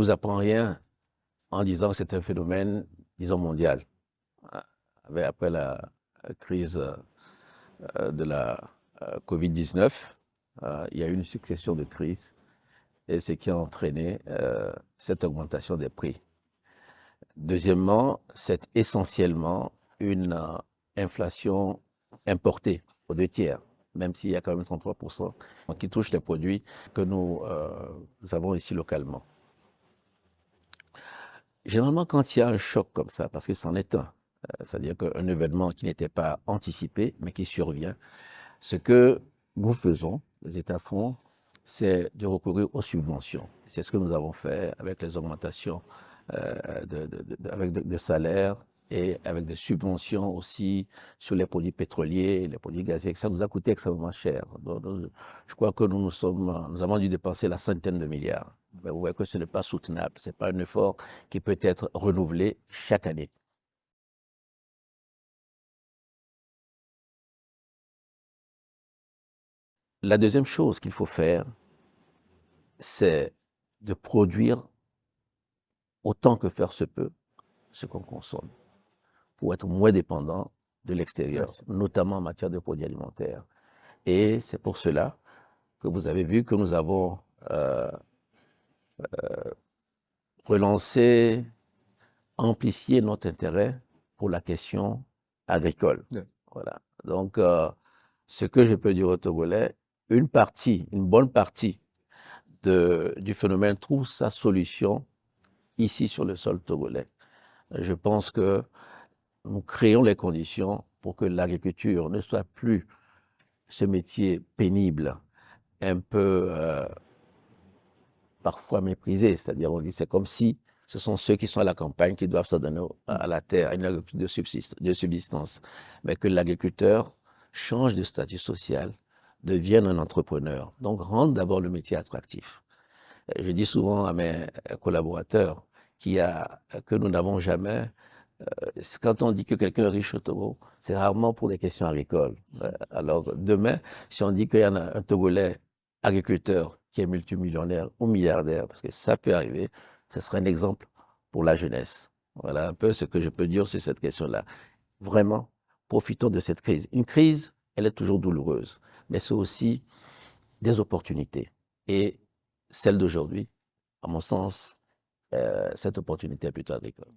vous apprends rien en disant que c'est un phénomène, disons, mondial. Après la crise de la Covid-19, il y a eu une succession de crises et ce qui a entraîné cette augmentation des prix. Deuxièmement, c'est essentiellement une inflation importée aux 2 tiers, même s'il y a quand même 33% qui touche les produits que nous avons ici localement. Généralement, quand il y a un choc comme ça, parce que c'en est un, c'est-à-dire qu'un événement qui n'était pas anticipé, mais qui survient, ce que nous faisons, les États font, c'est de recourir aux subventions. C'est ce que nous avons fait avec les augmentations avec des salaires et avec des subventions aussi sur les produits pétroliers, les produits gaziers. Ça nous a coûté extrêmement cher. Donc, je crois que nous avons dû dépenser la centaine de milliards. Mais vous voyez que ce n'est pas soutenable. Ce n'est pas un effort qui peut être renouvelé chaque année. La deuxième chose qu'il faut faire, c'est de produire autant que faire se peut ce qu'on consomme pour être moins dépendant de l'extérieur, notamment en matière de produits alimentaires. Et c'est pour cela que vous avez vu que nous avons relancé, amplifié notre intérêt pour la question agricole. Oui. Voilà. Donc, ce que je peux dire aux Togolais, une bonne partie du phénomène trouve sa solution ici sur le sol togolais. Je pense que nous créons les conditions pour que l'agriculture ne soit plus ce métier pénible, un peu parfois méprisé. C'est-à-dire, on dit c'est comme si ce sont ceux qui sont à la campagne qui doivent se donner à la terre, à une agriculture de subsistance. Mais que l'agriculteur change de statut social, devienne un entrepreneur. Donc, rendre d'abord le métier attractif. Je dis souvent à mes collaborateurs que nous n'avons jamais, quand on dit que quelqu'un est riche au Togo, c'est rarement pour des questions agricoles. Alors demain, si on dit qu'il y en a un Togolais agriculteur qui est multimillionnaire ou milliardaire, parce que ça peut arriver, ce serait un exemple pour la jeunesse. Voilà un peu ce que je peux dire sur cette question-là. Vraiment, profitons de cette crise. Une crise, elle est toujours douloureuse, mais c'est aussi des opportunités. Et celle d'aujourd'hui, à mon sens, cette opportunité est plutôt agricole.